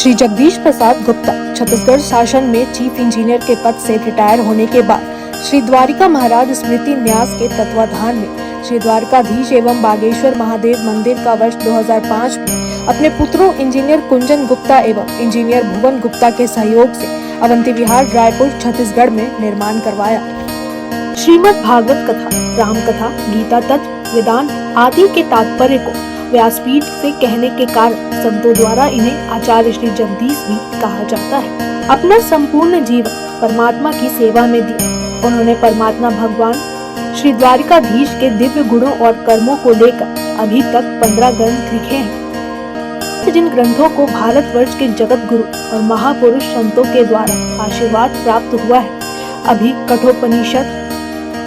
श्री जगदीश प्रसाद गुप्ता छत्तीसगढ़ शासन में chief engineer के पद से रिटायर होने के बाद श्री द्वारिका महाराज स्मृति न्यास के तत्वाधान में श्री द्वारकाधीश एवं बागेश्वर महादेव मंदिर का वर्ष 2005 में अपने पुत्रों इंजीनियर कुंजन गुप्ता एवं इंजीनियर भुवन गुप्ता के सहयोग से अवंती विहार रायपुर छत्तीसगढ़ में निर्माण करवाया। श्रीमद् भागवत कथा, राम कथा, गीता तत्व, वेदांत आदि के तात्पर्य को व्यासपीठ से कहने के कारण संतों द्वारा इन्हें आचार्य श्री जगदीश भी कहा जाता है। अपना संपूर्ण जीवन परमात्मा की सेवा में दिया। उन्होंने परमात्मा भगवान श्री द्वारिकाधीश के दिव्य गुणों और कर्मों को लेकर अभी तक 15 ग्रंथ लिखे हैं, जिन ग्रंथों को भारतवर्ष के जगत गुरु और महापुरुष संतों के द्वारा आशीर्वाद प्राप्त हुआ है। अभी कठोपनिषद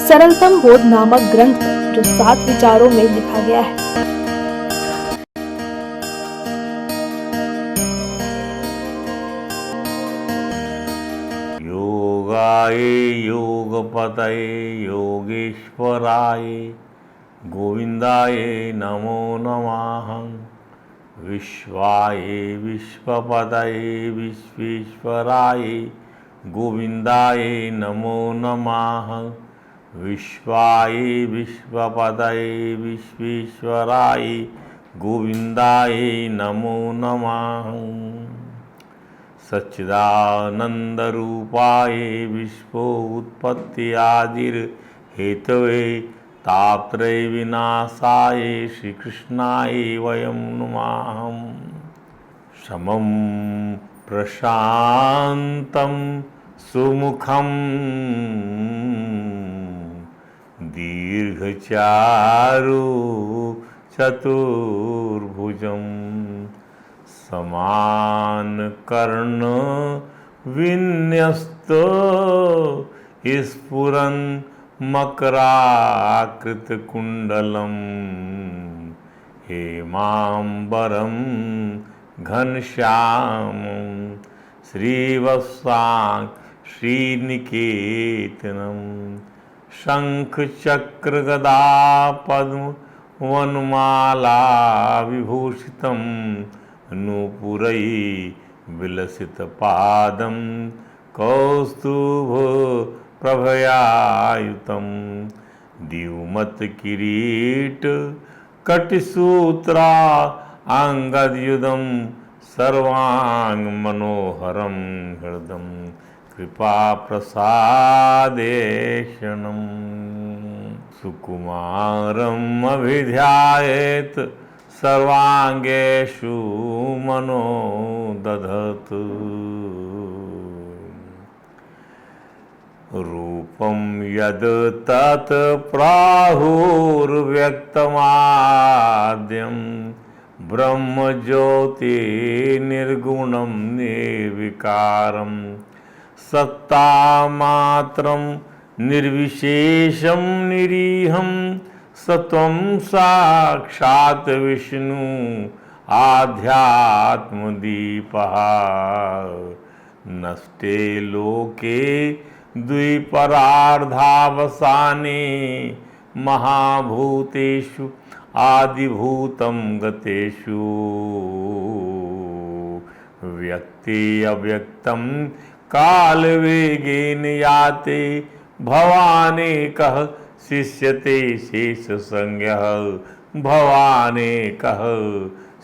सरलतम बोध नामक ग्रंथ जो 7 विचारों में लिखा गया है। योगाय योगपतये योगेश्वराय गोविंदाय नमो नमः। विश्वाय विश्वपतये विश्वेश्वराय गोविंदाय नमो नमः। विश्वाय विश्वपतये विश्वेश्वराय गोविंदाय नमो नमः। सच्चिदानंद रूपाय विश्वोत्पत्त्यादिर हेतवे तापत्रय विनाशाय श्री कृष्णाय वयं नमः। समं प्रशान्तं सुमुखं दीर्घचारु चतुर्भुजं समानकर्ण विन्यस्तो स्फुरन् मकराकृतकुण्डलं हेमाम्बरं घनश्यामं श्रीवत्सां श्रीनिकेतनं शङ्खचक्रगदा पद्म वनमाला विभूषितं नूपुरै विलसितपादं कौस्तुभ प्रभयायुतं द्युमत्किरीट कटिसूत्रा अंगदयुधं सर्वांगमनोहरं हृदं कृपाप्रसादेशनं सुकुमारम् अभिध्यायेत सर्वांगेषु मनो दधतु। रूपं यद् तत् प्राहुर्व्यक्तमाद्यं ब्रह्मज्योति निर्गुणं निर्विकारं सत्तामात्रं निर्विशेषं निरीहं सत्वं साक्षात् विष्णु आध्यात्मदीपः। नष्टे लोके द्विपरार्धावसाने महाभूतेषु आदिभूतं गतेषु व्यक्ति अव्यक्तं कालवेगेन याते भवानेकः शिष्यते शेषसंज्ञः। भवानेकः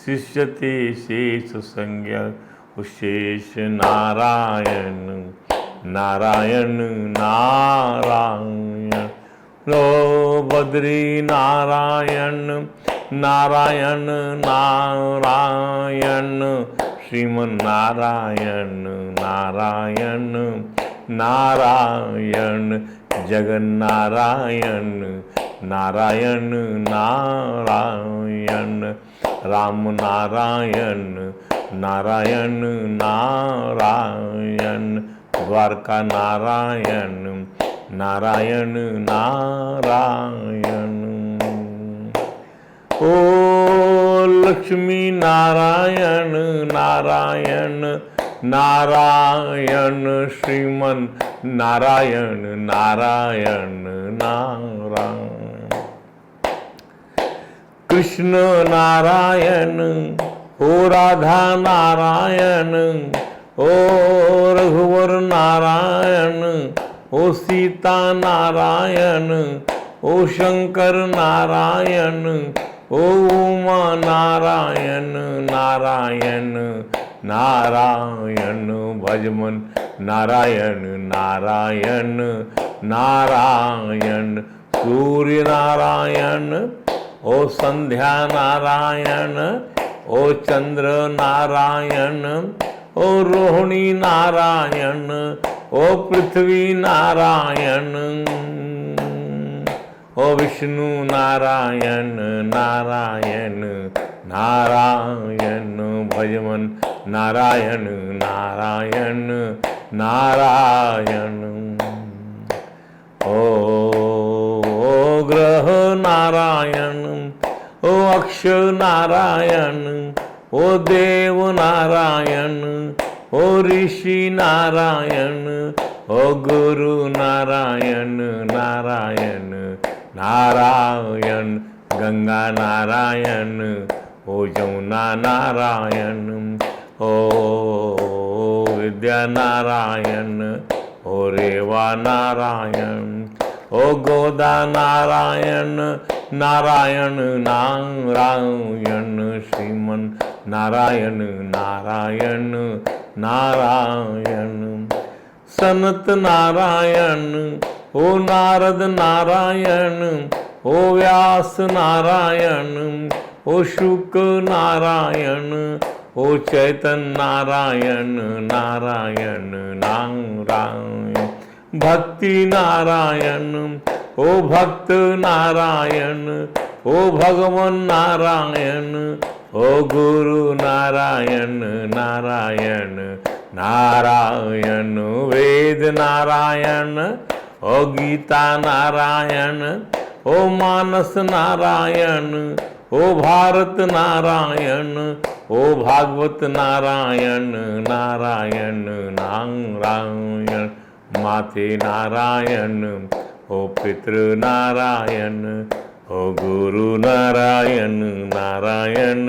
शिष्यते शेषसंज्ञः। शेष नारायण नारायण नारायण लो बद्री नारायण नारायण नारायण श्रीमन्नारायण नारायण नारायण जगन्नारायण नारायण नारायण राम नारायण नारायण नारायण द्वारका नारायण नारायण नारायण। ओ लक्ष्मी नारायण नारायण नारायण श्रीमन नारायण नारायण नारायण कृष्ण नारायण ओ राधा नारायण, ओ रघुवर नारायण, ओ सीता नारायण, ओ शंकर नारायण, ओ उमा नारायण नारायण नारायण भजमन नारायण नारायण नारायण सूर्य नारायण, ओ संध्या नारायण, ओ चंद्र नारायण, ओ रोहिणी नारायण, ओ पृथ्वी नारायण, ओ विष्णु नारायण नारायण नारायण भजमन नारायण नारायण नारायण। ओ ग्रह नारायण, ओ अक्ष नारायण, ओ देव नारायण, ओ ऋषि नारायण, ओ गुरु नारायण नारायण नारायण गंगा नारायण, ओ जमुना नारायण, ओ विद्या नारायण, ओ रेवा नारायण, ओ गोदा नारायण नारायण नारायण श्रीमन नारायण नारायण नारायण सनत नारायण, ओ नारद नारायण, ओ व्यास नारायण, ओ शुक नारायण, ओ चैतन्य नारायण नारायण नारायण भक्ति नारायण, ओ भक्त नारायण, ओ भगवान नारायण, ओ गुरु नारायण नारायण नारायण वेद नारायण, ओ गीता नारायण, ओ मानस नारायण, ओ भारत नारायण, ओ भागवत नारायण नारायण नारायण माते नारायण, ओ पितृ नारायण, ओ गुरु नारायण नारायण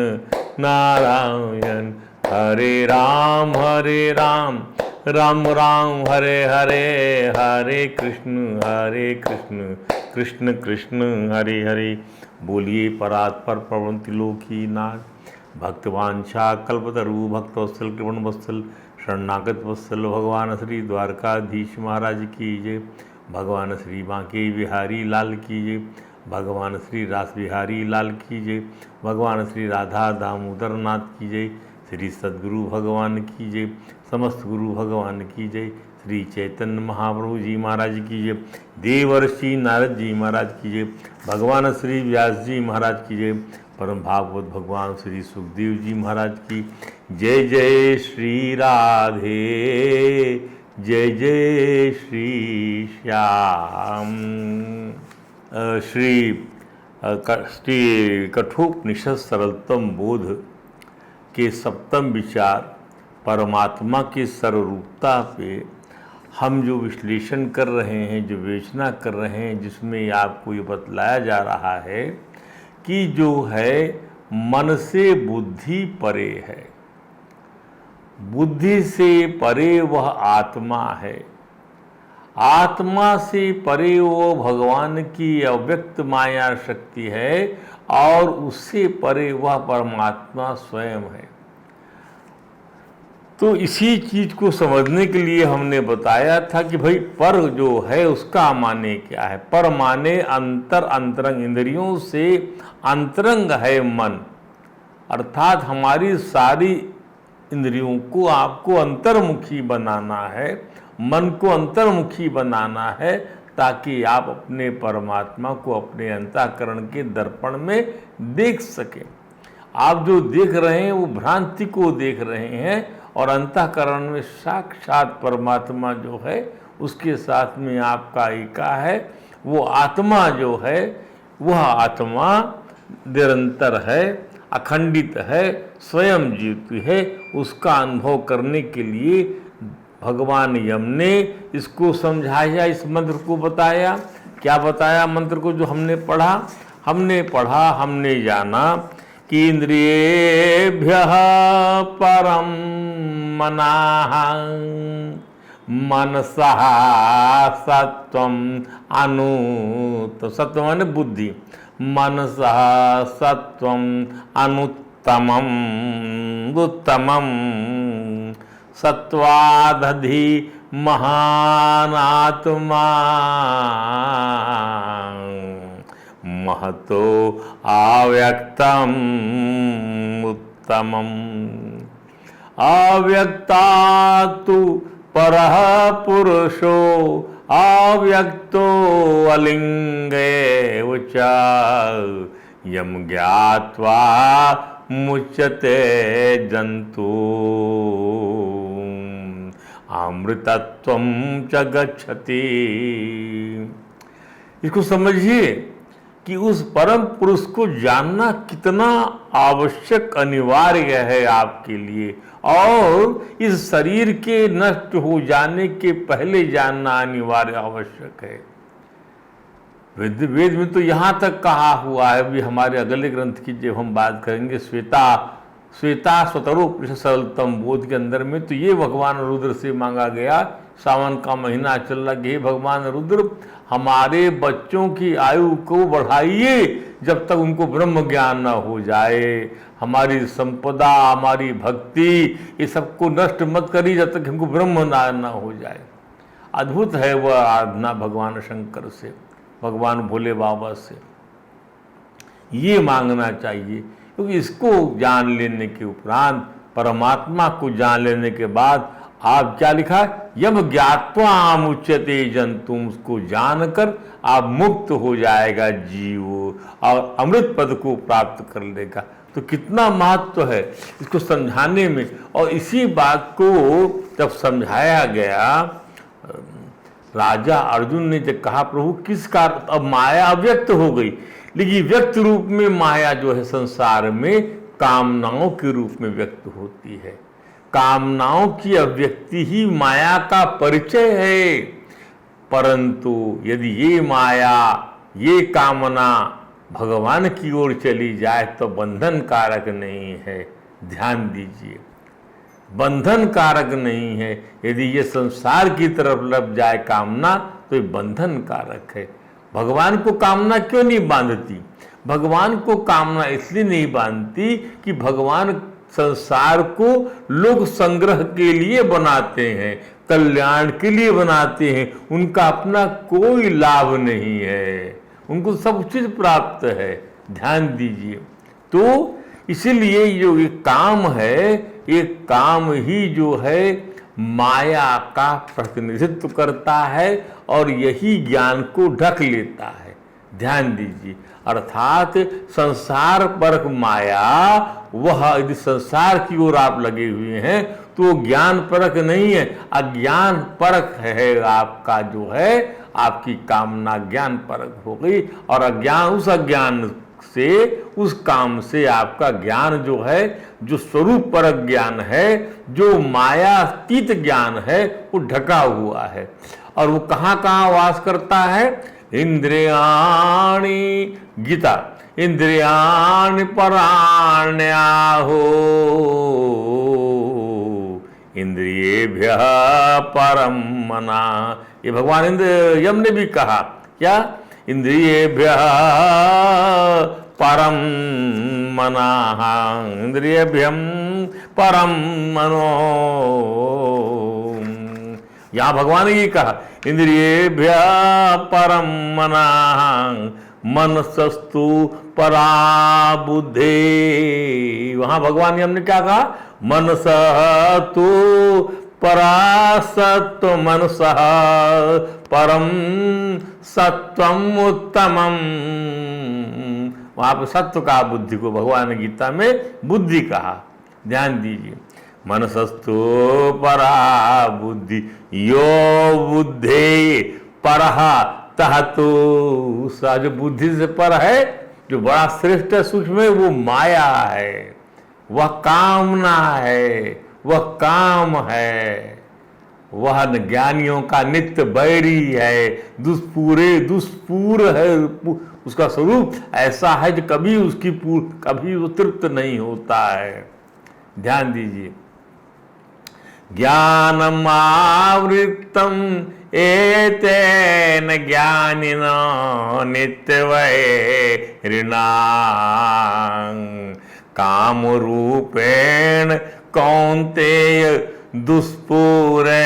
नारायण हरे राम राम राम हरे हरे, हरे कृष्ण कृष्ण कृष्ण हरे हरे। बोलिए परात्पर प्रवण त्रिलोकी नाथ भक्तवांछा कल्पतरु भक्तवत्सल कृपण वत्सल शरणागत वत्सल भगवान श्री द्वारकाधीश महाराज की जय, भगवान श्री बांके बिहारी लाल की जय, भगवान श्री रास बिहारी लाल की जय, भगवान श्री राधा दामोदर नाथ की जय, श्री सद्गुरु भगवान की जय, समस्त गुरु भगवान की जय, श्री चैतन्य महाप्रभु जी महाराज की जय, देवर्षि नारद जी महाराज की जय, भगवान श्री व्यास जी महाराज की जय, परम भागवत भगवान श्री सुखदेव जी महाराज की जय। जय श्री राधे, जय जय श्री श्याम। श्री कठोपनिषद सरलतम बोध के सप्तम विचार परमात्मा की सर्वरूपता पे हम जो विश्लेषण कर रहे हैं, जो विवेचना कर रहे हैं, जिसमें आपको ये बतलाया जा रहा है कि जो है मन से बुद्धि परे है, बुद्धि से परे वह आत्मा है, आत्मा से परे वो भगवान की अव्यक्त माया शक्ति है और उससे परे वह परमात्मा स्वयं है। तो इसी चीज को समझने के लिए हमने बताया था कि भाई पर जो है उसका माने क्या है। पर माने अंतर अंतरंग, इंद्रियों से अंतरंग है मन, अर्थात हमारी सारी इंद्रियों को आपको अंतर्मुखी बनाना है, मन को अंतर्मुखी बनाना है, ताकि आप अपने परमात्मा को अपने अंतःकरण के दर्पण में देख सकें। आप जो देख रहे हैं वो भ्रांति को देख रहे हैं और अंतःकरण में साक्षात परमात्मा जो है उसके साथ में आपका एका है। वो आत्मा जो है वह आत्मा निरंतर है, अखंडित है, स्वयं जीवित है। उसका अनुभव करने के लिए भगवान यम ने इसको समझाया, इस मंत्र को बताया। क्या बताया मंत्र को जो हमने पढ़ा, हमने जाना कि इंद्रियेभ्यः परम मनाः मनसः सत्वम अनुत, सत्व माने बुद्धि, मनसः सत्वम अनुत्तमम उत्तमम सत्वादधि महानात्मा महतो अव्यक्तम उत्तमम। अव्यक्तातु परः पुरुषो अव्यक्तो अलिंगे उच यम ज्ञात्वा मुच्यते जंतु अमृतत्वं च गच्छति। इसको समझिए कि उस परम पुरुष को जानना कितना आवश्यक अनिवार्य है आपके लिए, और इस शरीर के नष्ट हो जाने के पहले जानना अनिवार्य आवश्यक है। वेद में तो यहाँ तक कहा हुआ है, अभी हमारे अगले ग्रंथ की जब हम बात करेंगे श्वेता स्वतरूप सरलतम बोध के अंदर में, तो ये भगवान रुद्र से मांगा गया। सावन का महीना चल रहा है, भगवान रुद्र हमारे बच्चों की आयु को बढ़ाइए जब तक उनको ब्रह्म ज्ञान न हो जाए। हमारी संपदा, हमारी भक्ति, ये सबको नष्ट मत करिए जब तक हमको ब्रह्म न हो जाए। अद्भुत है वह आराधना भगवान शंकर से, भगवान भोले बाबा से ये मांगना चाहिए, क्योंकि इसको जान लेने के उपरांत, परमात्मा को जान लेने के बाद आप क्या लिखा, यम ज्ञात्वा मुच्यते जंतु, उसको जानकर आप मुक्त हो जाएगा जीव और अमृत पद को प्राप्त कर लेगा। तो कितना महत्व है इसको समझाने में। और इसी बात को जब समझाया गया, राजा अर्जुन ने जब कहा प्रभु किस कारण, अब माया अव्यक्त हो गई, लेकिन व्यक्त रूप में माया जो है संसार में कामनाओं के रूप में व्यक्त होती है। कामनाओं की अव्यक्ति ही माया का परिचय है। परंतु यदि ये माया, ये कामना भगवान की ओर चली जाए तो बंधन कारक नहीं है। ध्यान दीजिए, बंधन कारक नहीं है। यदि ये संसार की तरफ लग जाए कामना तो ये बंधन कारक है। भगवान को कामना क्यों नहीं बांधती? भगवान को कामना इसलिए नहीं बांधती कि भगवान संसार को लोग संग्रह के लिए बनाते हैं, कल्याण के लिए बनाते हैं। उनका अपना कोई लाभ नहीं है, उनको सब चीज प्राप्त है। ध्यान दीजिए। तो इसीलिए जो ये काम है, ये काम ही जो है माया का प्रतिनिधित्व करता है और यही ज्ञान को ढक लेता है। ध्यान दीजिए। अर्थात संसार परक माया, वह यदि संसार की ओर आप लगे हुए हैं तो ज्ञान परक नहीं है, अज्ञान परक है। आपका जो है, आपकी कामना ज्ञान परक हो गई, और अज्ञान, उस अज्ञान से, उस काम से आपका ज्ञान जो है, जो स्वरूप परक ज्ञान है, जो मायातीत ज्ञान है, वो ढका हुआ है। और वो कहाँ कहाँ वास करता है? इंद्रियाणि, गीता, इंद्रियाणि पराण्याहो इंद्रियेभ्यः परम मना। ये भगवान इंद्र यम ने भी कहा, क्या? इंद्रियेभ्यः परम मनाः इंद्रियेभ्यं परम मनो। यहाँ भगवान ने ये कहा, इंद्रियेभ्यः परम मनाः मनसस्तु परा बुद्धि। वहां भगवान ने हमने क्या कहा? मनसः तु परा सत्व मनसः परम सत्वम उत्तमम। वहां पर सत्व का बुद्धि को भगवान ने गीता में बुद्धि कहा। ध्यान दीजिए। मनसस्तु परा बुद्धि यो बुद्धि परः तह तो, जो बुद्धि से पर है, जो बड़ा श्रेष्ठ सूक्ष्म है, वो माया है, वह कामना है, वह काम है। वह ज्ञानियों का नित्य बैरी है, दुष्पूर है। उसका स्वरूप ऐसा है जो कभी वो तृप्त नहीं होता है। ध्यान दीजिए, ज्ञानम आवृत्तम एतेन ज्ञानिनो नित्यवैरिणा काम रूपेण कौन्तेय दुष्पूरेण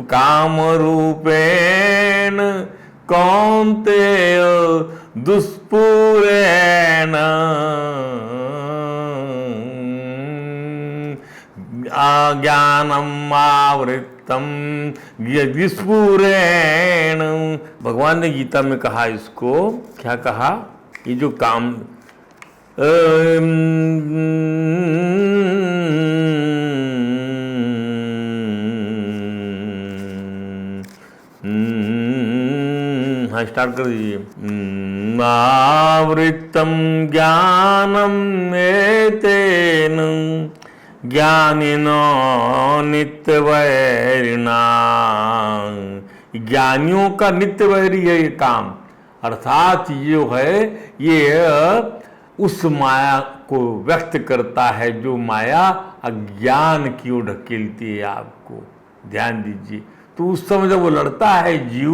काम रूपेण कौन्तेय दुष्पूरेण ज्ञानम आवृत्तम दुष्पूरेण। भगवान ने गीता में कहा इसको, क्या कहा? ये जो काम हाँ स्टार्ट कर दीजिए। आवृत्तम ज्ञानम एतेन ज्ञानिनो नित्यवैरिणा। ज्ञानियों का नित्यवैरी है ये काम, अर्थात ये है, ये उस माया को व्यक्त करता है जो माया अज्ञान की ओर ढकेलती है आपको। ध्यान दीजिए, तो उस समय जब वो लड़ता है जीव,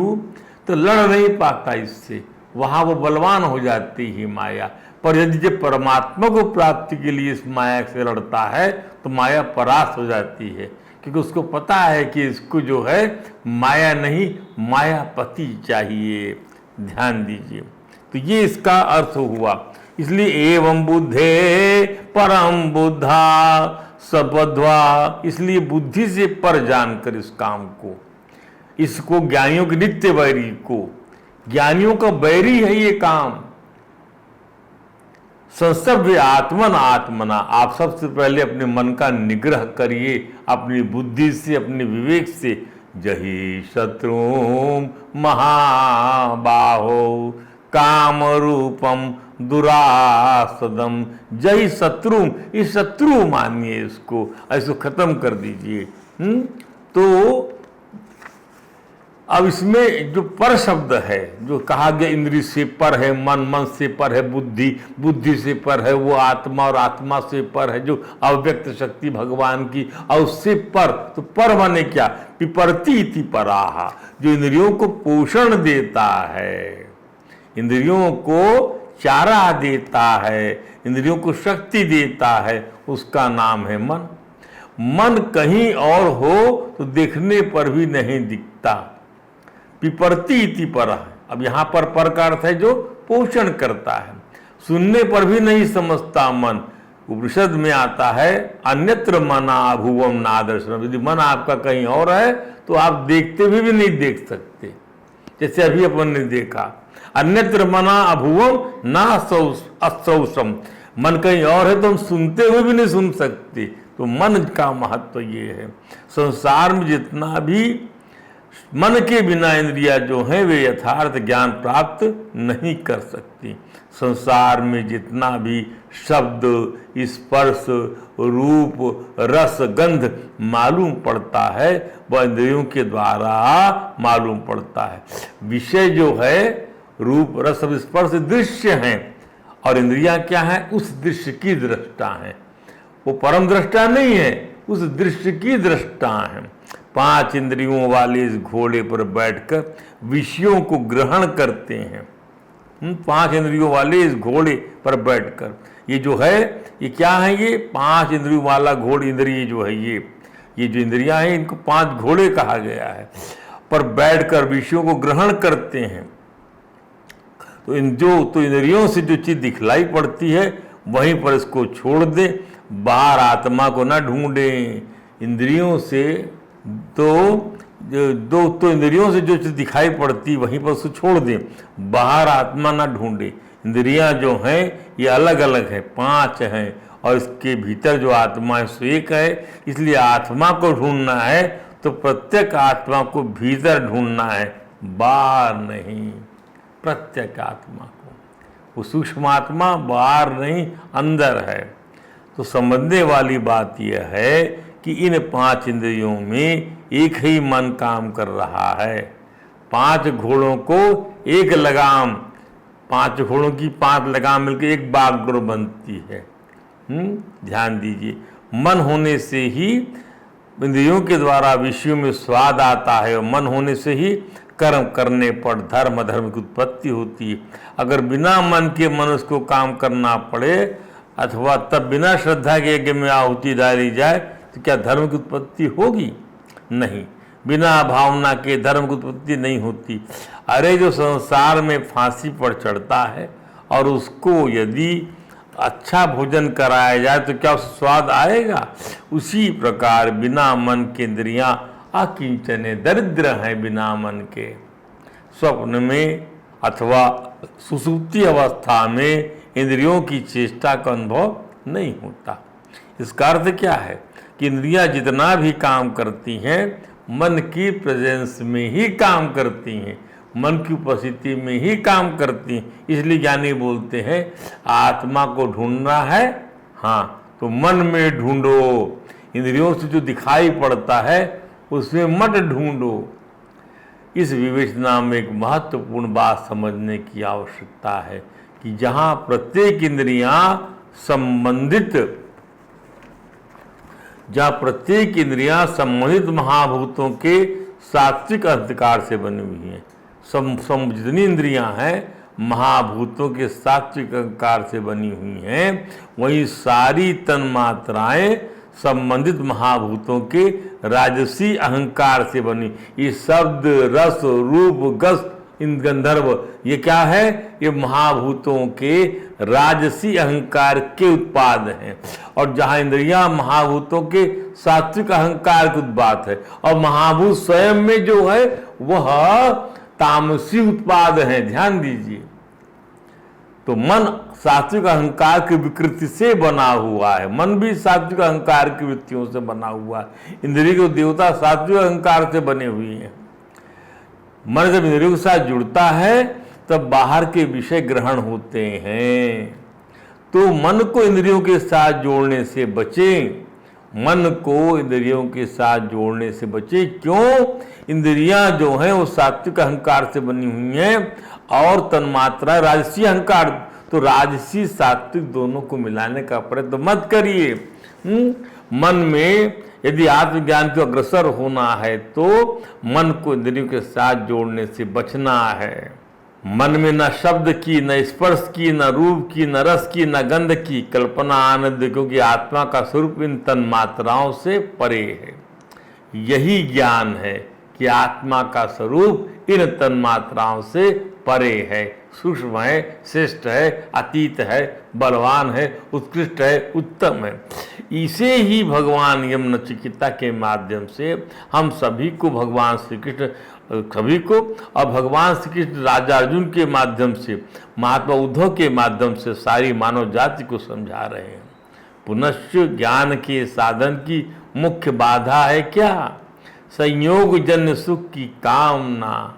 तो लड़ नहीं पाता इससे, वहाँ वो बलवान हो जाती है माया। पर यदि जब परमात्मा को प्राप्ति के लिए इस माया से लड़ता है तो माया परास्त हो जाती है, क्योंकि उसको पता है कि इसको जो है माया नहीं मायापति चाहिए। ध्यान दीजिए, तो ये इसका अर्थ हुआ। इसलिए एवं बुद्धे परम बुद्धा सबद्वा, इसलिए बुद्धि से पर जानकर इस काम को, इसको ज्ञानियों के नित्य बैरी को, ज्ञानियों का बैरी है ये काम। संस्तभ्य आत्मन आत्मना, आप सबसे पहले अपने मन का निग्रह करिए, अपनी बुद्धि से, अपने विवेक से। जहि शत्रु महाबाहो काम रूपम दुरासदम। जय शत्रु, इस शत्रु मानिए इसको, ऐसे खत्म कर दीजिए। तो अब इसमें जो पर शब्द है, जो कहा गया इंद्रिय से पर है मन, मन से पर है बुद्धि, बुद्धि से पर है वो आत्मा, और आत्मा से पर है जो अव्यक्त शक्ति भगवान की, और उससे पर, तो पर माने क्या? पिपरती इति पराहा, जो इंद्रियों को पोषण देता है, इंद्रियों को चारा देता है, इंद्रियों को शक्ति देता है, उसका नाम है मन। मन कहीं और हो तो देखने पर भी नहीं दिखता। पिपरती इति परः, अब यहाँ पर का अर्थ है जो पोषण करता है, सुनने पर भी नहीं समझता मन। उपनिषद में आता है अन्यत्र मना भुवम नादर्शनम, यदि मन आपका कहीं और है तो आप देखते हुए भी नहीं देख सकते। जैसे अभी अपन ने देखा, अन्यत्र मना अभुवम ना अस्त्रौषम, मन कहीं और है तो हम सुनते हुए भी नहीं सुन सकते। तो मन का महत्व ये है। संसार में जितना भी मन के बिना इंद्रियां जो हैं वे यथार्थ ज्ञान प्राप्त नहीं कर सकती। संसार में जितना भी शब्द, स्पर्श, रूप, रस, गंध मालूम पड़ता है वह इंद्रियों के द्वारा मालूम पड़ता है। विषय जो है रूप, रस, स्पर्श दृश्य हैं, और इंद्रियां क्या हैं? उस दृश्य की दृष्टा हैं। वो परम दृष्टा नहीं है, उस दृश्य की दृष्टा हैं। 5 इंद्रियों वाले इस घोड़े पर बैठकर विषयों को ग्रहण करते हैं। 5 इंद्रियों वाले इस घोड़े पर बैठकर, ये जो है ये क्या है? ये 5 इंद्रियों वाला घोड़े, इंद्रिय जो है ये जो इंद्रियां हैं इनको 5 घोड़े कहा गया है, पर बैठकर विषयों को ग्रहण करते हैं। तो इंद्रियों से जो चीज दिखलाई पड़ती है वहीं पर इसको छोड़ दे, बाहर आत्मा को ना ढूंढे। इंद्रियों से तो इंद्रियों से जो चीज दिखाई पड़ती वहीं पर उसको छोड़ दें, बाहर आत्मा ना ढूंढे। इंद्रियां जो हैं ये अलग अलग है, 5 हैं, और इसके भीतर जो आत्मा है सो एक है। इसलिए आत्मा को ढूंढना है तो प्रत्येक आत्मा को भीतर ढूंढना है, बाहर नहीं। प्रत्येक आत्मा को, वो सूक्ष्म आत्मा बाहर नहीं अंदर है। तो समझने वाली बात यह है कि इन 5 इंद्रियों में एक ही मन काम कर रहा है। 5 घोड़ों को एक लगाम, 5 घोड़ों की 5 लगाम मिलकर एक बागडोर बनती है। ध्यान दीजिए, मन होने से ही इंद्रियों के द्वारा विषयों में स्वाद आता है, और मन होने से ही कर्म करने पर धर्म अधर्म की उत्पत्ति होती है। अगर बिना मन के मनुष्य को काम करना पड़े, अथवा तब बिना श्रद्धा के यज्ञ में आहुति डाली जाए, तो क्या धर्म की उत्पत्ति होगी? नहीं। बिना भावना के धर्म की उत्पत्ति नहीं होती। अरे जो संसार में फांसी पर चढ़ता है और उसको यदि अच्छा भोजन कराया जाए तो क्या उसे स्वाद आएगा? उसी प्रकार बिना मन के इंद्रियां अकिंचने दरिद्र हैं। बिना मन के स्वप्न में अथवा सुसुप्ति अवस्था में इंद्रियों की चेष्टा का अनुभव नहीं होता। इसका अर्थ क्या है कि इंद्रियां जितना भी काम करती हैं, मन की प्रेजेंस में ही काम करती हैं, मन की उपस्थिति में ही काम करती हैं। इसलिए ज्ञानी बोलते हैं, आत्मा को ढूंढना है, हाँ तो मन में ढूंढो। इंद्रियों से जो दिखाई पड़ता है उसमें मत ढूंढो। इस विवेचना में एक महत्वपूर्ण बात समझने की आवश्यकता है कि जहाँ प्रत्येक इंद्रियां संबंधित महाभूतों के सात्विक अंधकार से बनी हुई हैं। जितनी इंद्रियां हैं महाभूतों के सात्विक अहंकार से बनी हुई हैं, वही सारी तन्मात्राएं संबंधित महाभूतों के राजसी अहंकार से बनी। ये शब्द, रस, रूप, गंध, इन गंधर्व, ये क्या है? ये महाभूतों के राजसी अहंकार के उत्पाद हैं। और जहां इंद्रियां महाभूतों के सात्विक अहंकार के उत्पाद है, और महाभूत स्वयं में जो है वह तामसी उत्पाद है। ध्यान दीजिए, तो मन सात्विक अहंकार की विकृति से बना हुआ है। मन भी सात्विक अहंकार की वृत्तियों से बना हुआ है। इंद्रिय के देवता सात्विक अहंकार से बने हुए हैं। मन जब इंद्रियों के साथ जुड़ता है तब बाहर के विषय ग्रहण होते हैं। तो मन को इंद्रियों के साथ जोड़ने से बचें। मन को इंद्रियों के साथ जोड़ने से बचे। क्यों? इंद्रियां जो हैं वो सात्विक अहंकार से बनी हुई हैं, और तन्मात्रा राजसी अहंकार। तो राजसी सात्विक दोनों को मिलाने का प्रयत्न मत करिए। मन में यदि आत्मज्ञान को अग्रसर होना है तो मन को इंद्रियों के साथ जोड़ने से बचना है। मन में न शब्द की, न स्पर्श की, न रूप की, न रस की, न गंध की कल्पना आनंद, क्योंकि आत्मा का स्वरूप इन तन्मात्राओं से परे है। यही ज्ञान है कि आत्मा का स्वरूप इन तन्मात्राओं से परे है, सूक्ष्म है, श्रेष्ठ है, अतीत है, बलवान है, उत्कृष्ट है, उत्तम है। इसे ही भगवान यम नचिकेता के माध्यम से हम सभी को भगवान श्री कृष्ण और भगवान श्री कृष्ण राजा अर्जुन के माध्यम से, महात्मा उद्धव के माध्यम से सारी मानव जाति को समझा रहे हैं। पुनश्च ज्ञान के साधन की मुख्य बाधा है क्या? संयोग जन्य सुख की कामना।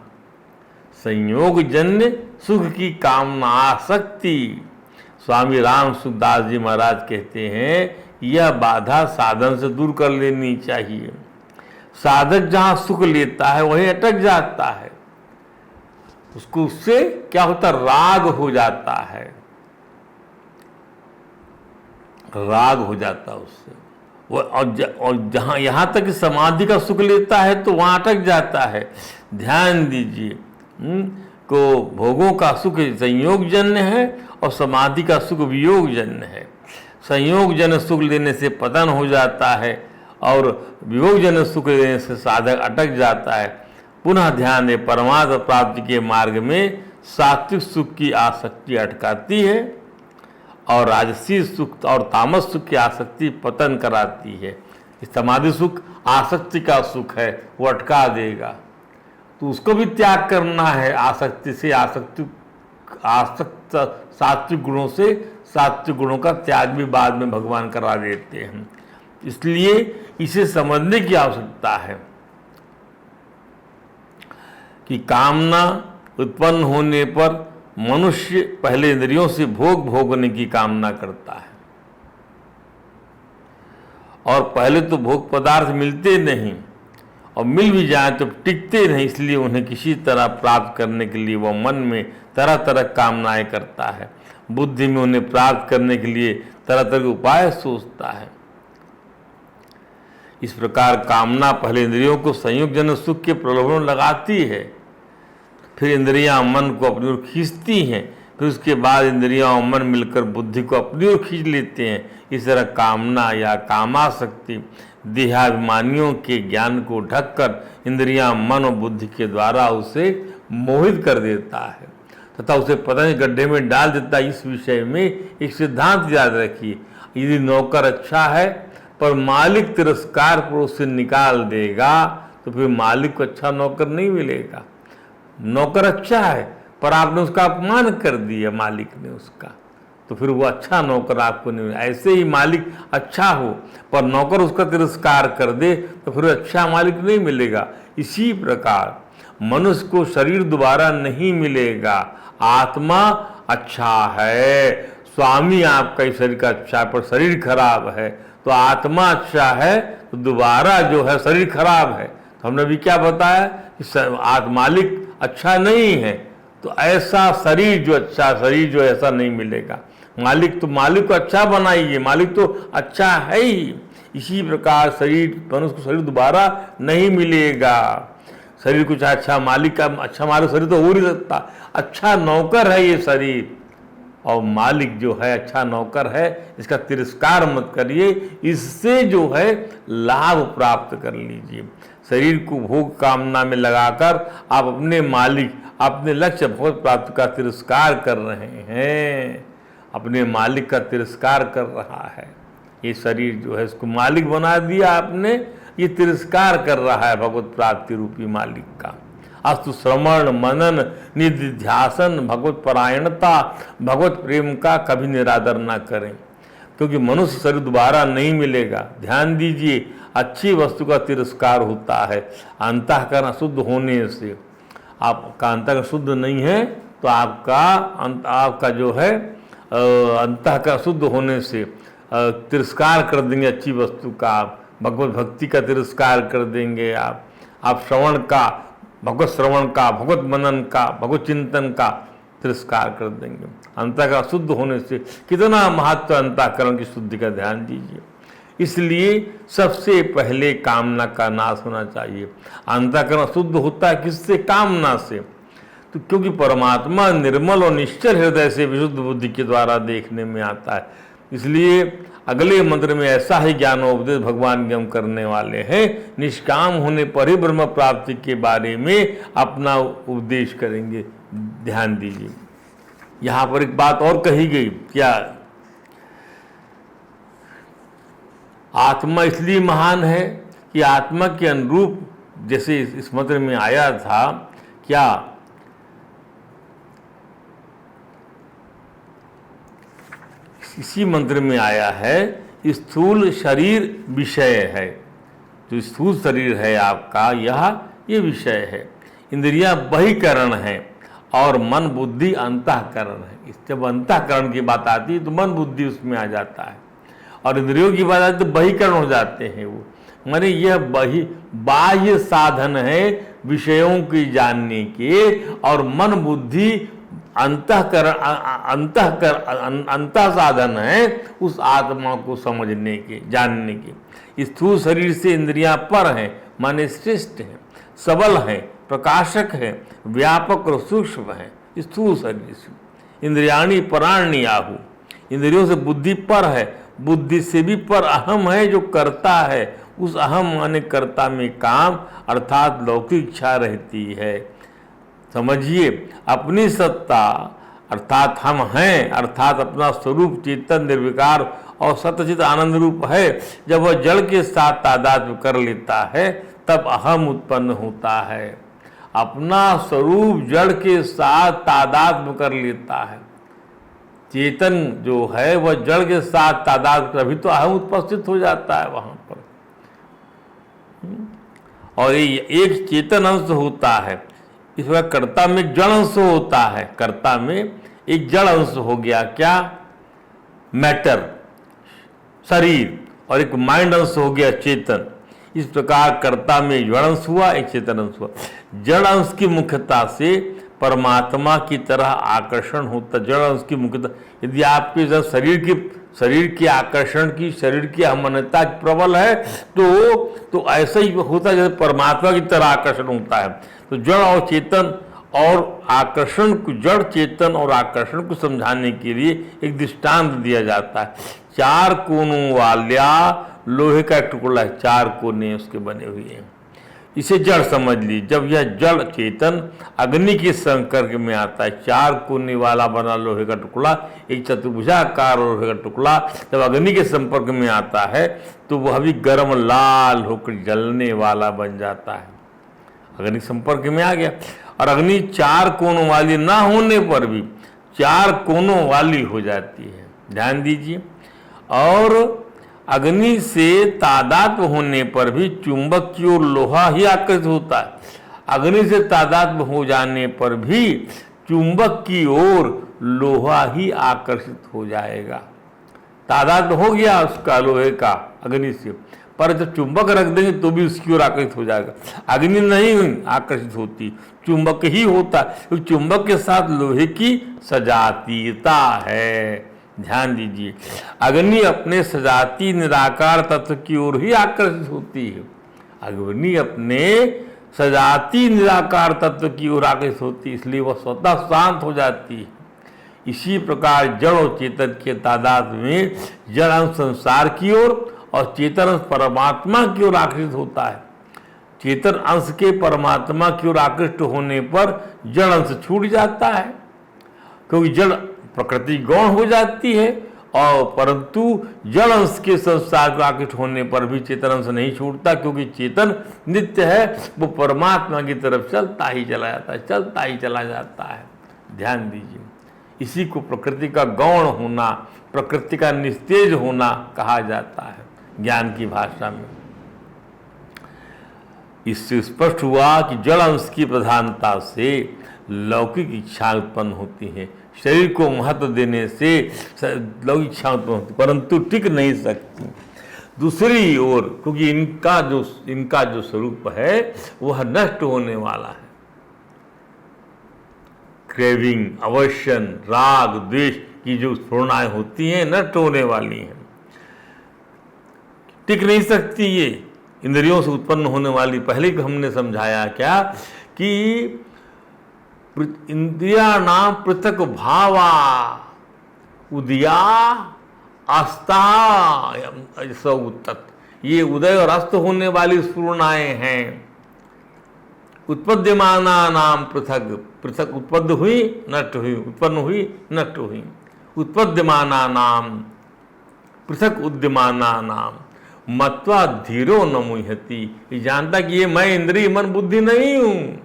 संयोग जन्य सुख की कामना, आसक्ति। स्वामी राम सुखदास जी महाराज कहते हैं, यह बाधा साधन से दूर कर लेनी चाहिए। साधक जहां सुख लेता है वहीं अटक जाता है। उसको उससे क्या होता? राग हो जाता है, राग हो जाता है उससे वो। और जहां यहां तक समाधि का सुख लेता है तो वहां अटक जाता है। ध्यान दीजिए को भोगों का सुख संयोगजन्य है और समाधि का सुख वियोगजन्य है। संयोगजन्य सुख लेने से पतन हो जाता है और वियोगजन्य सुख लेने से साधक अटक जाता है। पुनः ध्यान दें, परमार्थ प्राप्ति के मार्ग में सात्विक सुख की आसक्ति अटकाती है और राजसी सुख और तामस सुख की आसक्ति पतन कराती है। समाधि सुख आसक्ति का सुख है, वो अटका देगा। तो उसको भी त्याग करना है। आसक्ति से आसक्त सात्विक गुणों से सात्विक गुणों का त्याग भी बाद में भगवान करा देते हैं। इसलिए इसे समझने की आवश्यकता है कि कामना उत्पन्न होने पर मनुष्य पहले इंद्रियों से भोगने की कामना करता है और पहले तो भोग पदार्थ मिलते नहीं, और मिल भी जाए तो टिकते नहीं, इसलिए उन्हें किसी तरह प्राप्त करने के लिए वह मन में तरह तरह कामनाएं करता है। बुद्धि में उन्हें प्राप्त करने के लिए तरह तरह के उपाय सोचता है। इस प्रकार कामना पहले इंद्रियों को संयोगजनक सुख के प्रलोभन लगाती है, फिर इंद्रियां मन को अपनी ओर खींचती हैं, फिर उसके बाद इंद्रियां और मन मिलकर बुद्धि को अपनी ओर खींच लेते हैं। इस तरह कामना या कामासक्ति देहाभिमानियों के ज्ञान को ढककर इंद्रियां मन और बुद्धि के द्वारा उसे मोहित कर देता है तथा उसे पता नहीं गड्ढे में डाल देता है। इस विषय में एक सिद्धांत याद रखिए, यदि नौकर अच्छा है पर मालिक तिरस्कार पर उसे निकाल देगा तो फिर मालिक को अच्छा नौकर नहीं मिलेगा। नौकर अच्छा है पर आपने उसका अपमान कर दिया मालिक ने उसका, तो फिर वो अच्छा नौकर आपको नहीं मिलेगा। ऐसे ही मालिक अच्छा हो पर नौकर उसका तिरस्कार कर दे तो फिर अच्छा मालिक नहीं मिलेगा। इसी प्रकार मनुष्य को शरीर दोबारा नहीं मिलेगा। आत्मा अच्छा है, स्वामी आपका इस शरीर का अच्छा है, पर शरीर खराब है, तो आत्मा अच्छा है तो दोबारा जो है शरीर खराब है। तो हमने भी क्या बताया कि मालिक अच्छा नहीं है, तो ऐसा शरीर जो अच्छा शरीर जो ऐसा नहीं मिलेगा। मालिक को अच्छा बनाइए, मालिक तो अच्छा है ही। इसी प्रकार शरीर मनुष्य को शरीर दोबारा नहीं मिलेगा। शरीर कुछ अच्छा मालिक का अच्छा मालिक शरीर तो हो नहीं सकता, अच्छा नौकर है ये शरीर, और मालिक जो है अच्छा नौकर है, इसका तिरस्कार मत करिए, इससे जो है लाभ प्राप्त कर लीजिए। शरीर को भोग कामना में लगाकर आप अपने मालिक अपने लक्ष्य भोग प्राप्त का तिरस्कार कर रहे हैं, अपने मालिक का तिरस्कार कर रहा है। ये शरीर जो है इसको मालिक बना दिया आपने, ये तिरस्कार कर रहा है भगवत प्राप्ति रूपी मालिक का। अस्तु श्रवण मनन निधिध्यासन भगवत परायणता भगवत प्रेम का कभी निरादर ना करें, क्योंकि मनुष्य शरीर दोबारा नहीं मिलेगा। ध्यान दीजिए, अच्छी वस्तु का तिरस्कार होता है अंतःकरण शुद्ध होने से। आपका अंतःकरण शुद्ध नहीं है तो आपका जो है अंतःकरण शुद्ध होने से तिरस्कार कर देंगे अच्छी वस्तु का, भगवत भक्ति का तिरस्कार कर देंगे आप श्रवण का, भगवत श्रवण का, भगवत मनन का, भगवत चिंतन का तिरस्कार कर देंगे। अंतःकरण शुद्ध होने से कितना महत्व अंतःकरण की शुद्धि का ध्यान दीजिए। इसलिए सबसे पहले कामना का नाश होना चाहिए। अंतःकरण शुद्ध होता है किससे? कामना से। तो क्योंकि परमात्मा निर्मल और निश्चल हृदय से विशुद्ध बुद्धि के द्वारा देखने में आता है, इसलिए अगले मंत्र में ऐसा ही ज्ञानोपदेश भगवान हम करने वाले हैं। निष्काम होने पर ही ब्रह्म प्राप्ति के बारे में अपना उपदेश करेंगे। ध्यान दीजिए, यहाँ पर एक बात और कही गई, क्या आत्मा इसलिए महान है कि आत्मा के अनुरूप, जैसे इस मंत्र में आया था, क्या इसी मंत्र में आया है, स्थूल शरीर विषय है। जो स्थूल शरीर है आपका ये विषय है। इंद्रियां बहिकरण है और मन बुद्धि अंतःकरण है। जब अंतःकरण की बात आती है तो मन बुद्धि उसमें आ जाता है, और इंद्रियों की बात आती है तो बहिकरण हो जाते हैं वो। माने यह बाह्य साधन है विषयों की जानने के, और मन बुद्धि अंतः साधन है उस आत्मा को समझने के, जानने के। स्थूल शरीर से इंद्रियां पर हैं, माने श्रेष्ठ हैं, सबल हैं, प्रकाशक हैं, व्यापक और सूक्ष्म हैं। स्थूल शरीर से इंद्रियाणी पराणी आहु, इंद्रियों से बुद्धि पर है, बुद्धि से भी पर अहम है जो करता है। उस अहम माने कर्ता में काम अर्थात लौकिक इच्छा रहती है। समझिए, अपनी सत्ता अर्थात हम हैं, अर्थात अपना स्वरूप चेतन निर्विकार और सत्यचित आनंद रूप है। जब वह जड़ के साथ तादात्म्य कर लेता है तब अहम उत्पन्न होता है। अपना स्वरूप जड़ के साथ तादात्म्य कर लेता है, चेतन जो है वह जड़ के साथ तादात्म्य, तभी तो अहम उपस्थित हो जाता है वहां पर। और ये एक चेतन अंश होता है, इस प्रकार कर्ता में जड़ अंश होता है। कर्ता में एक जड़ अंश हो गया, क्या? मैटर, शरीर, और एक माइंड अंश हो गया चेतन। इस प्रकार कर्ता में जड़ अंश हुआ, एक चेतन अंश हुआ। जड़ अंश की मुख्यता से परमात्मा की तरह आकर्षण होता। जड़ अंश की मुख्यता, यदि आपके जब शरीर के आकर्षण की, शरीर की अमान्यता प्रबल है तो ऐसा ही होता है जैसे परमात्मा की तरह आकर्षण होता है। तो जड़ और चेतन और आकर्षण को, जड़ चेतन और आकर्षण को समझाने के लिए एक दृष्टांत दिया जाता है। 4 कोनों वाला लोहे का एक टुकड़ा है, 4 कोने उसके बने हुए हैं, इसे जड़ समझ ली। जब यह जड़ चेतन अग्नि के संपर्क में आता है, 4 कोने वाला बना लोहे का टुकड़ा, एक चतुर्भुजाकार लोहे का टुकड़ा जब अग्नि के संपर्क में आता है तो वह भी गर्म लाल होकर जलने वाला बन जाता है। अग्नि संपर्क में आ गया, और अग्नि 4 कोनों वाली ना होने पर भी 4 कोनों वाली हो जाती है। ध्यान दीजिए। और अग्नि से तादात्म्य होने पर भी चुंबक की ओर लोहा ही आकर्षित होता है। अग्नि से तादात्म्य हो जाने पर भी चुंबक की ओर लोहा ही आकर्षित हो जाएगा। तादात्म्य हो गया उसका लोहे का अग्नि से, पर जब चुंबक रख देंगे तो भी उसकी ओर आकर्षित हो जाएगा। अग्नि नहीं आकर्षित होती, चुंबक ही होता है, क्योंकि चुंबक के साथ लोहे की सजातीयता है। ध्यान दीजिए, अग्नि अपने सजाती निराकार तत्व की ओर ही आकर्षित होती है। अग्नि अपने सजाती निराकार तत्व की ओर आकर्षित होती है, इसलिए वह स्वतः शांत हो जाती है। इसी प्रकार जड़ और चेतन के तादाद में जड़ अंश संसार की ओर और चेतन अंश परमात्मा की ओर आकर्षित होता है। चेतन अंश के परमात्मा की ओर आकृष्ट होने पर जड़ अंश छूट जाता है, क्योंकि जड़ प्रकृति गौण हो जाती है, और परंतु जड़ अंश के संसार को आकृष्ट होने पर भी चेतन अंश नहीं छूटता, क्योंकि चेतन नित्य है, वो परमात्मा की तरफ चलता ही चला जाता है, चलता ही चला जाता है। ध्यान दीजिए, इसी को प्रकृति का गौण होना, प्रकृति का निस्तेज होना कहा जाता है ज्ञान की भाषा में। इससे स्पष्ट हुआ कि जड़ अंश की प्रधानता से लौकिक इच्छा उत्पन्न होती है। शरीर को महत्व देने से लौकिक इच्छा उत्पन्न होती, परंतु टिक नहीं सकती। दूसरी ओर, क्योंकि इनका जो स्वरूप है वह नष्ट होने वाला है। क्रेविंग, अवर्शन, राग, द्वेष की जो स्फुरणाएं होती हैं नष्ट होने वाली हैं, टिक नहीं सकती। ये इंद्रियों से उत्पन्न होने वाली, पहले हमने समझाया क्या कि इंद्रिया नाम पृथक भावा उदया अस्ता उत्तत, ये उदय और अस्त होने वाली स्फुरणाएं हैं। उत्पद्यमाना नाम पृथक, पृथक उत्पन्न हुई नष्ट हुई, उत्पन्न हुई नष्ट हुई। उत्पद्यमाना नाम पृथक उद्यमाना नाम मत्वा धीरो न मुह्यति, ये जानता कि ये मैं इंद्रिय मन बुद्धि नहीं हूं।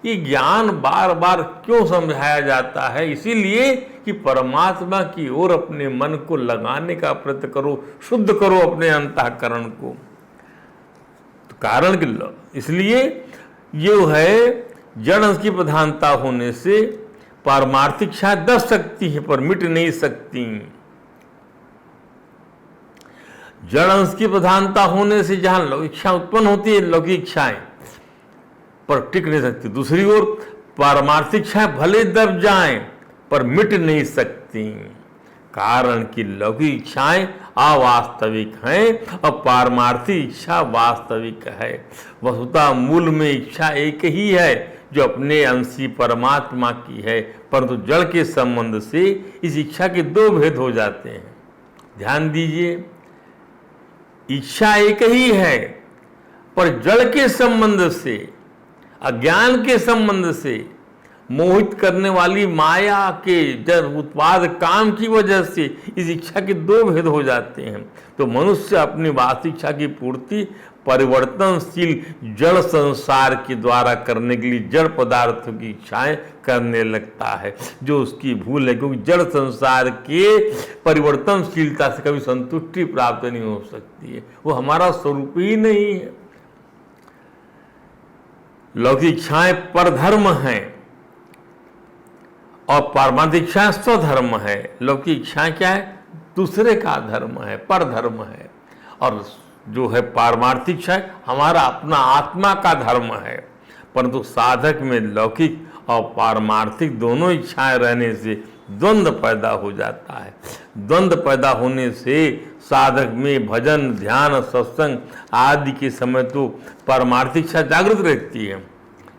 ये ज्ञान बार बार क्यों समझाया जाता है? इसीलिए कि परमात्मा की ओर अपने मन को लगाने का प्रयत्न करो, शुद्ध करो अपने अंतःकरण को। तो कारण कि इसलिए ये है जड़ अंश की प्रधानता होने से पारमार्थिक इच्छा दब सकती है पर मिट नहीं सकती। जड़ अंश की प्रधानता होने से जहां लौकिक इच्छा उत्पन्न होती है, लौकिक इच्छाएं पर टिक नहीं सकती। दूसरी ओर पारमार्थिक इच्छाएं भले दब जाएं पर मिट नहीं सकती, कारण कि लौकिक इच्छाएं अवास्तविक हैं और पारमार्थिक इच्छा वास्तविक है। वस्तुतः मूल में इच्छा एक ही है जो अपने अंशी परमात्मा की है, परंतु जड़ के संबंध से इस इच्छा के दो भेद हो जाते हैं। ध्यान दीजिए, इच्छा एक ही है पर जड़ के संबंध से, अज्ञान के संबंध से, मोहित करने वाली माया के जब उत्पाद काम की वजह से इस इच्छा के दो भेद हो जाते हैं। तो मनुष्य अपनी वास्तविक इच्छा की पूर्ति परिवर्तनशील जड़ संसार के द्वारा करने के लिए जड़ पदार्थों की इच्छाएं करने लगता है, जो उसकी भूल है, क्योंकि जड़ संसार के परिवर्तनशीलता से कभी संतुष्टि प्राप्त नहीं हो सकती है, वो हमारा स्वरूप ही नहीं है। लौकिक इच्छाएं परधर्म हैं और पारमार्थिक इच्छाएं स्वधर्म है। लौकिक इच्छाएं क्या है? दूसरे का धर्म है, परधर्म है। और जो है पारमार्थिक इच्छा हमारा अपना आत्मा का धर्म है। परंतु साधक में लौकिक और पारमार्थिक दोनों इच्छाएं रहने से द्वंद्व पैदा हो जाता है। द्वंद्व पैदा होने से साधक में भजन, ध्यान, सत्संग आदि के समय तो पारमार्थिक इच्छा जागृत रहती है,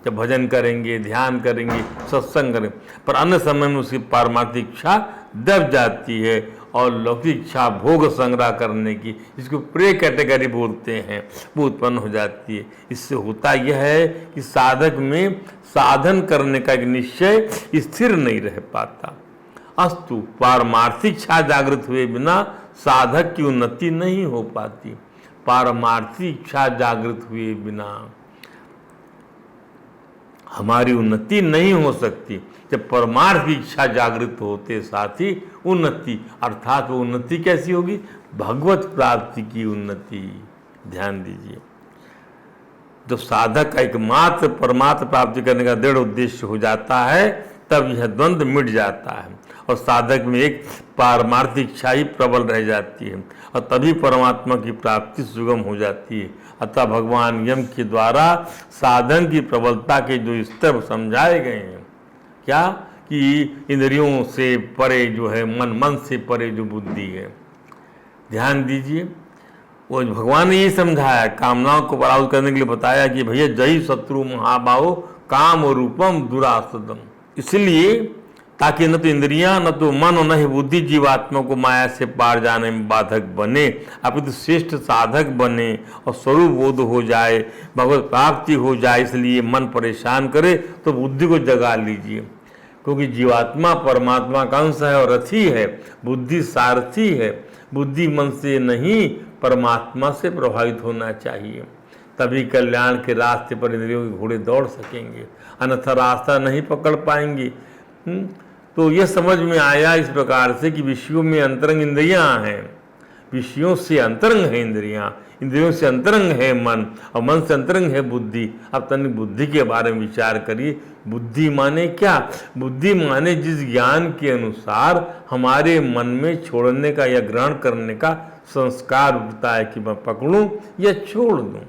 जब भजन करेंगे, ध्यान करेंगे, सत्संग करेंगे, पर अन्य समय में उसकी पारमार्थिक इच्छा दब जाती है और लौकिक इच्छा भोग संग्रह करने की, जिसको प्रे कैटेगरी बोलते हैं, वो उत्पन्न हो जाती है। इससे होता यह है कि साधक में साधन करने का एक निश्चय स्थिर नहीं रह पाता। अस्तु पारमार्थिक इच्छा जागृत हुए बिना साधक की उन्नति नहीं हो पाती। पारमार्थिक इच्छा जागृत हुए बिना हमारी उन्नति नहीं हो सकती। जब परमार्थ की इच्छा जागृत होते साथ ही उन्नति, अर्थात वो उन्नति कैसी होगी? भगवत प्राप्ति की उन्नति। ध्यान दीजिए, जब साधक का एकमात्र परमात्म प्राप्ति करने का दृढ़ उद्देश्य हो जाता है तब यह द्वंद्व मिट जाता है और साधक में एक पारमार्थिक इच्छा ही प्रबल रह जाती है और तभी परमात्मा की प्राप्ति सुगम हो जाती है। अतः भगवान यम के द्वारा साधन की प्रबलता के जो स्तर समझाए गए हैं, क्या कि इंद्रियों से परे जो है मन, मन से परे जो बुद्धि है। ध्यान दीजिए, वो भगवान ने ये समझाया, कामनाओं को परास्त करने के लिए बताया कि भैया जय शत्रु महाबाहो काम और रूपम दुरासदम। इसलिए ताकि न तो इंद्रियां, न तो मन और न ही बुद्धि जीवात्मा को माया से पार जाने में बाधक बने, अपितु श्रेष्ठ साधक बने और स्वरूप बोध हो जाए, भगवत प्राप्ति हो जाए। इसलिए मन परेशान करे तो बुद्धि को जगा लीजिए, क्योंकि जीवात्मा परमात्मा का अंश है और रथी है, बुद्धि सारथी है। बुद्धि मन से नहीं परमात्मा से प्रभावित होना चाहिए, तभी कल्याण के रास्ते पर इंद्रियों के घोड़े दौड़ सकेंगे, अन्यथा रास्ता नहीं पकड़ पाएंगे। तो यह समझ में आया इस प्रकार से कि विषयों में अंतरंग इंद्रियां हैं, विषयों से अंतरंग है इंद्रियां, इंद्रियों से अंतरंग है मन और मन से अंतरंग है बुद्धि। अब तनिक बुद्धि के बारे में विचार करिए। बुद्धि माने क्या? बुद्धि माने जिस ज्ञान के अनुसार हमारे मन में छोड़ने का या ग्रहण करने का संस्कार उठता है कि मैं पकड़ूं या छोड़ दूं।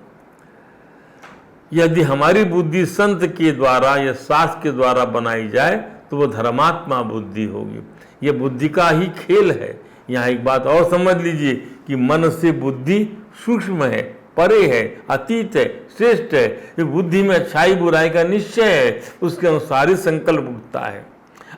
यदि हमारी बुद्धि संत के द्वारा या शास्त्र के द्वारा बनाई जाए तो वो धर्मात्मा बुद्धि होगी। ये बुद्धि का ही खेल है। यहाँ एक बात और समझ लीजिए कि मन से बुद्धि सूक्ष्म है, परे है, अतीत है, श्रेष्ठ है। ये बुद्धि में अच्छाई बुराई का निश्चय है, उसके अनुसार ही संकल्प उठता है।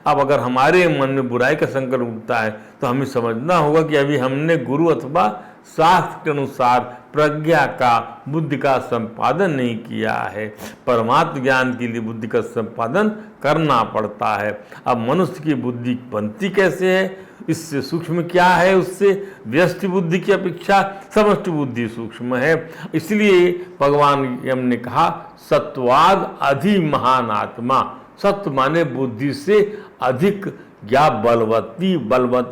अब अगर हमारे मन में बुराई का संकल्प उठता है तो हमें समझना होगा कि अभी हमने गुरु अथवा शास्त्र के अनुसार प्रज्ञा का, बुद्धि का संपादन नहीं किया है। परमात्म ज्ञान के लिए बुद्धि का संपादन करना पड़ता है। अब मनुष्य की बुद्धि बनती कैसे है? इससे सूक्ष्म क्या है? उससे व्यष्टि बुद्धि की अपेक्षा समष्टि बुद्धि सूक्ष्म है। इसलिए भगवान यम ने कहा सत्वाद अधि महान आत्मा। सत्व माने बुद्धि से अधिक या बलवत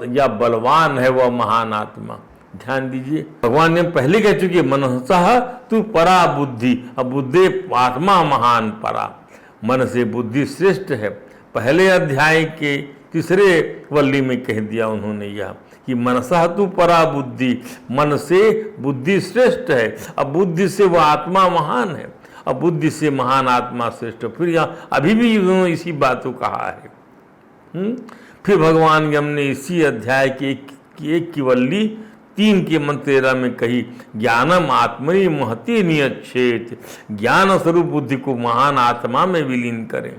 या बलवान है वह महान आत्मा। ध्यान दीजिए, भगवान ने पहले कह चुके मनसः तू परा बुद्धि, अब बुद्धि आत्मा महान परा। मन से बुद्धि श्रेष्ठ है। पहले अध्याय के तीसरे वल्ली में कह दिया उन्होंने यह कि मनसः तू परा बुद्धि, मन से बुद्धि श्रेष्ठ है। अब बुद्धि से वह आत्मा महान है, अब बुद्धि से महान आत्मा श्रेष्ठ। फिर यहाँ अभी भी उन्होंने इसी बात को कहा है। फिर भगवान यम ने इसी अध्याय के एक की वल्ली 3 के मंत्र 13 में कही ज्ञानम आत्मनि महति नियच्छेत। ज्ञान स्वरूप बुद्धि को महान आत्मा में विलीन करें।